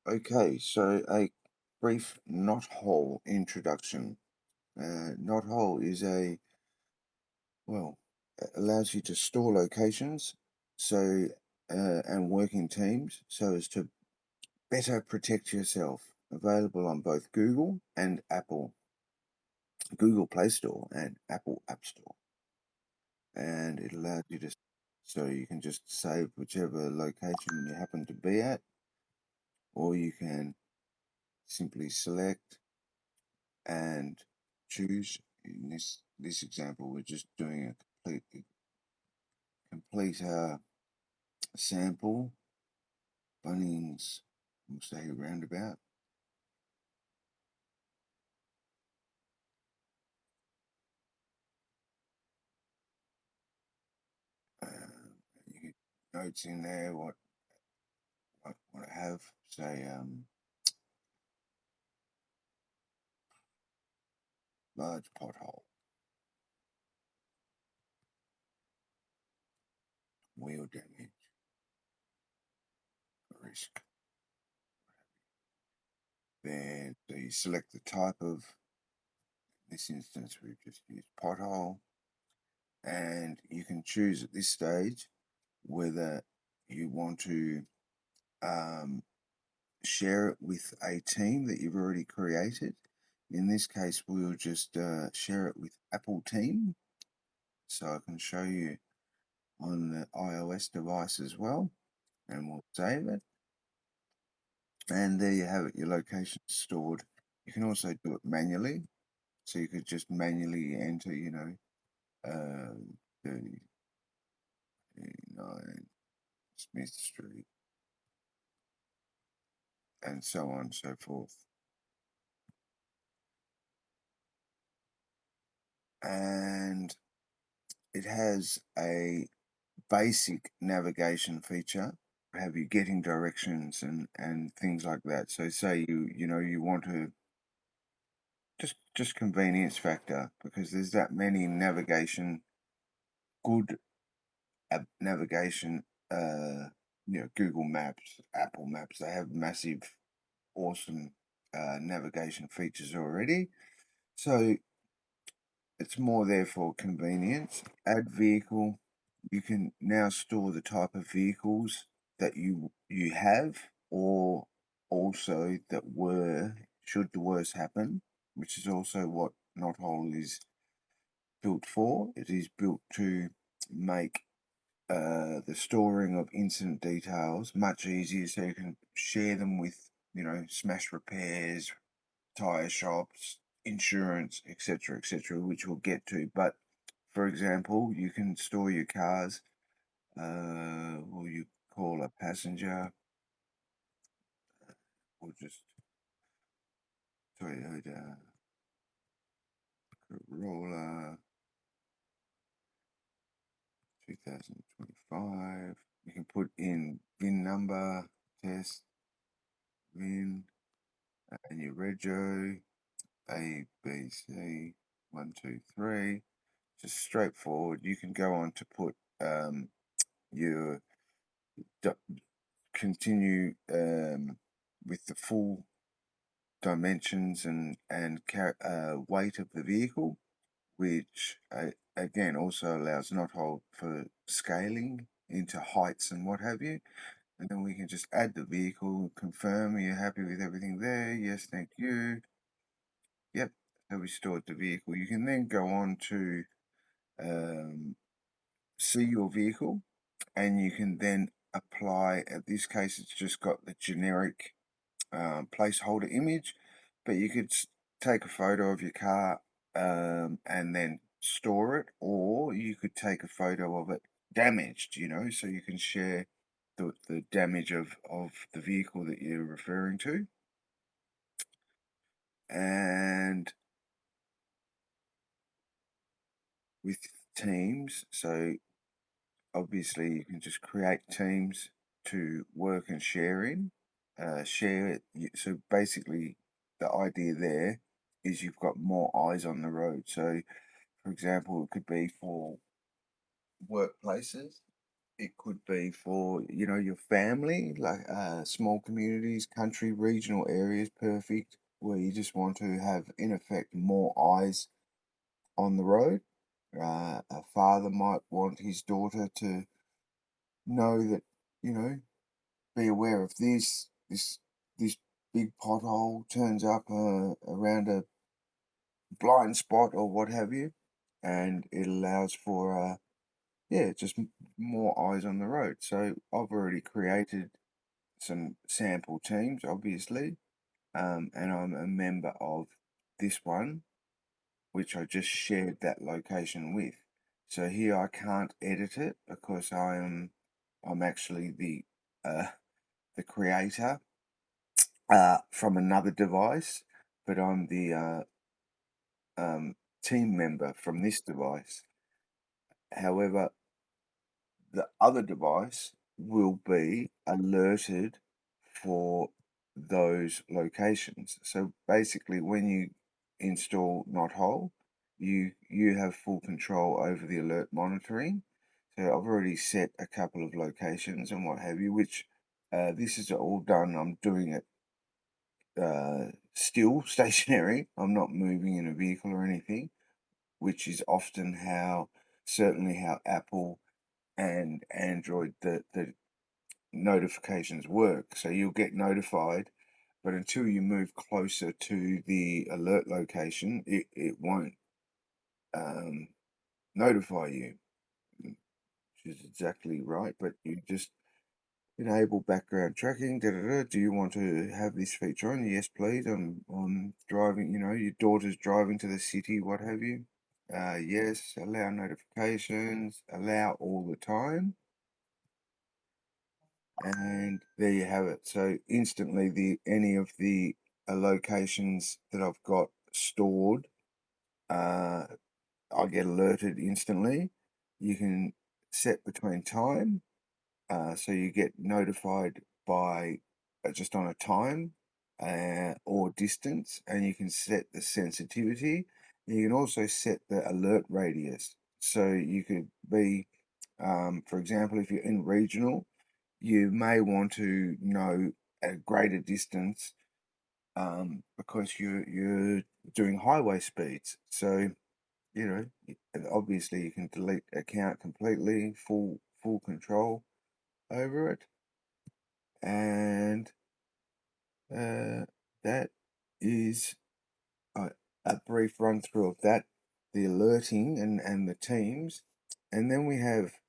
Okay, so a brief NotHole introduction. NotHole is allows you to store locations so and work in teams so as to better protect yourself. Available on both Google and Apple, Google Play Store and Apple App Store. And it allows you to, so you can just save whichever location you happen to be at, or you can simply select and choose. In this example, we're just doing a complete sample. Bunnings, we'll say roundabout. You get notes in there. What I have, say large pothole, wheel damage risk. Then so you select the type of. In this instance, we've just used pothole, and you can choose at this stage whether you want to um, share it with a team that you've already created. In this case, we'll just share it with Apple Team. So I can show you on the iOS device as well, and we'll save it. And there you have it, your location stored. You can also do it manually. So you could just manually enter, 39 Smith Street, and so on and so forth. And it has a basic navigation feature, have you getting directions and things like that. So say you want to just convenience factor, because there's that many good navigation, Google Maps, Apple Maps, they have massive awesome navigation features already. So it's more there for convenience. Add vehicle. You can now store the type of vehicles that you have, or also that were, should the worst happen, which is also what NotHole is built for. It is built to make the storing of incident details much easier, so you can share them with smash repairs, tire shops, insurance, etc., which we'll get to. But for example, you can store your cars. Will you call a passenger? Or just Toyota Corolla 2025. You can put in VIN number, test VIN, and your rego, A, B, C, 1, 2, 3. Just straightforward. You can go on to put your continue with the full dimensions and weight of the vehicle, which again also allows NotHole for scaling into heights and what have you. And then we can just add the vehicle, confirm you're happy with everything there. Yes, thank you. Yep, so we stored the vehicle. You can then go on to um, see your vehicle, and you can then apply. At this case, it's just got the generic placeholder image, but you could take a photo of your car and then store it, or you could take a photo of it damaged, so you can share the damage of the vehicle that you're referring to. And with teams, so obviously you can just create teams to work and share in. Share it. So basically, the idea there is you've got more eyes on the road. So, for example, it could be for workplaces. It could be for, your family, like small communities, country, regional areas, perfect, where you just want to have, in effect, more eyes on the road. A father might want his daughter to know that, you know, be aware of this big pothole turns up around a blind spot or what have you, and it allows for yeah, just more eyes on the road. So I've already created some sample teams, obviously, and I'm a member of this one, which I just shared that location with. So here I can't edit it because I'm actually the creator from another device, but I'm the team member from this device. However, the other device will be alerted for those locations. So basically, when you install NotHole, you have full control over the alert monitoring. So I've already set a couple of locations and what have you, which this is all done. I'm doing it still stationary. I'm not moving in a vehicle or anything, which is often certainly how Apple and Android, the notifications work. So you'll get notified, but until you move closer to the alert location, it won't um, notify you, which is exactly right. But you just enable background tracking. Da, da, da. Do you want to have this feature on? Yes, please. On driving, your daughter's driving to the city, what have you. Yes, allow notifications, allow all the time. And there you have it. So instantly, any of the locations that I've got stored, uh, I get alerted instantly. You can set between time, so you get notified by just on a time or distance, and you can set the sensitivity. You can also set the alert radius. So you could be, for example, if you're in regional, you may want to know at a greater distance because you're doing highway speeds. So obviously you can delete account completely, full control over it, and that is a, a brief run through of that, the alerting and the teams, and then we have,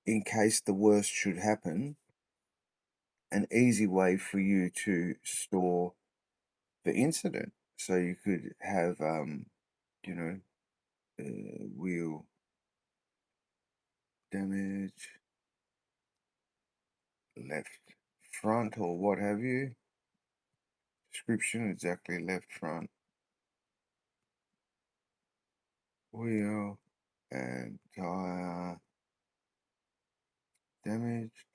in case the worst should happen, an easy way for you to store the incident. So you could have, you know, wheel damage, left front, or what have you. Description exactly left front wheel and tire damaged.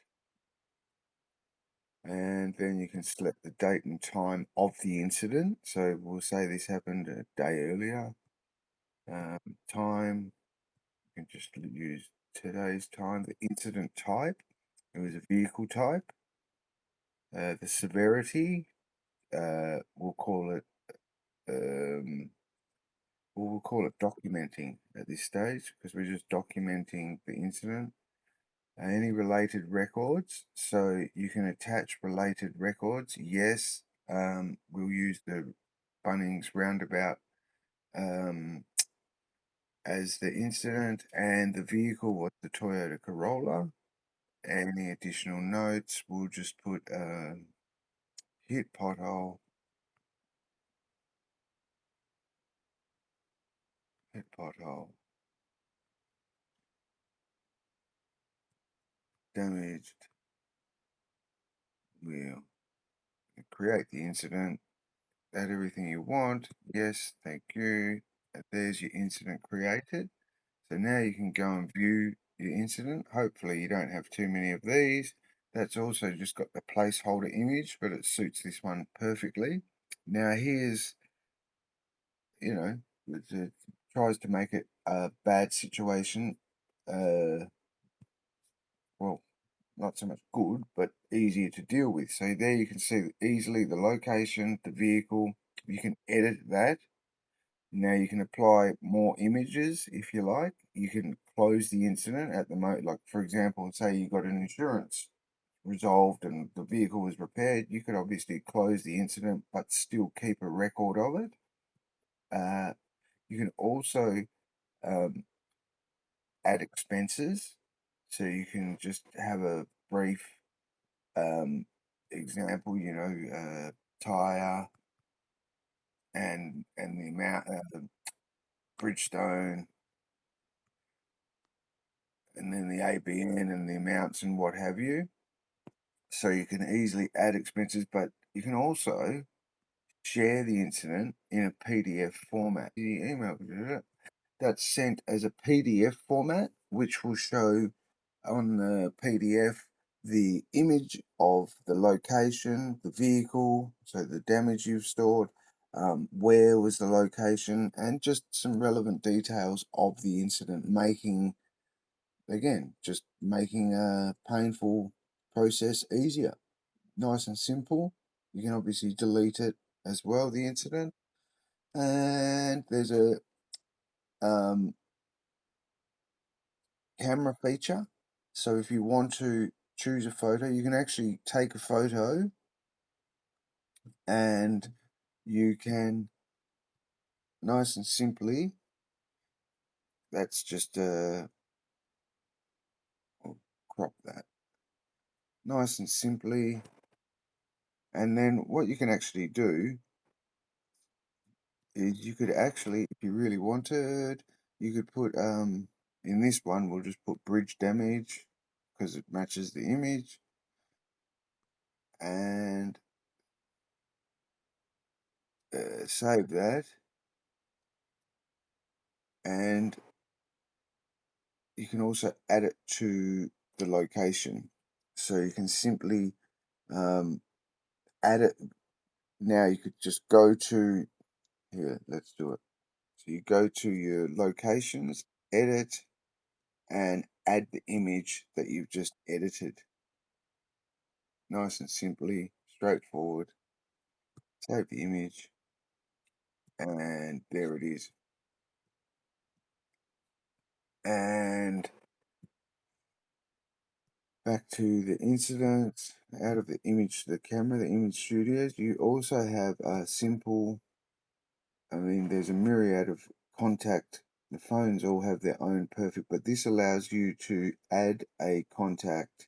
And then you can select the date and time of the incident. So we'll say this happened a day earlier. Time, you can just use today's time. The incident type, it was a vehicle type. The severity, we'll call it documenting at this stage because we're just documenting the incident. Any related records, so you can attach related records. Yes, we'll use the Bunnings roundabout as the incident, and the vehicle was the Toyota Corolla. Any additional notes, we'll just put hit pothole, hit pothole, damaged wheel. Create the incident, add everything you want. Yes, thank you. And there's your incident created. So now you can go and view your incident. Hopefully you don't have too many of these. That's also just got the placeholder image, but it suits this one perfectly. Now here's, it tries to make it a bad situation. Well, not so much good, but easier to deal with. So there you can see easily the location, the vehicle. You can edit that. Now you can apply more images if you like. You can close the incident at the moment. Like for example, say you got an insurance resolved and the vehicle was repaired. You could obviously close the incident, but still keep a record of it. You can also um, add expenses. So you can just have a brief example, tire and the amount, Bridgestone, and then the ABN and the amounts and what have you. So you can easily add expenses, but you can also share the incident in a PDF format. The email that's sent as a PDF format, which will show on the PDF the image of the location, the vehicle, so the damage you've stored, where was the location, and just some relevant details of the incident, just making a painful process easier. Nice and simple. You can obviously delete it as well, the incident. And there's a um, camera feature. So if you want to choose a photo, you can actually take a photo and you can nice and simply, that's just I'll crop that nice and simply. And then what you can actually do is you could actually, if you really wanted, you could put in this one we'll just put bridge damage because it matches the image, and save that. And you can also add it to the location, so you can simply add it. Now you could just go to here, let's do it. So you go to your locations, edit, and add the image that you've just edited. Nice and simply, straightforward. Save the image, and there it is. And back to the incident, out of the image to the camera, the image studios, you also have a simple, there's a myriad of contact. The phones all have their own perfect, but this allows you to add a contact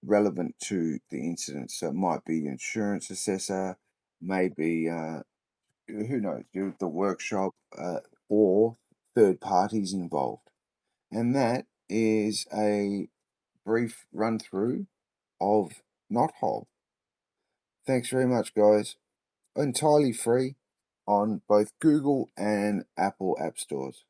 relevant to the incident. So it might be insurance assessor, maybe who knows, the workshop, or third parties involved. And that is a brief run through of NotHole. Thanks very much, guys. Entirely free on both Google and Apple app stores.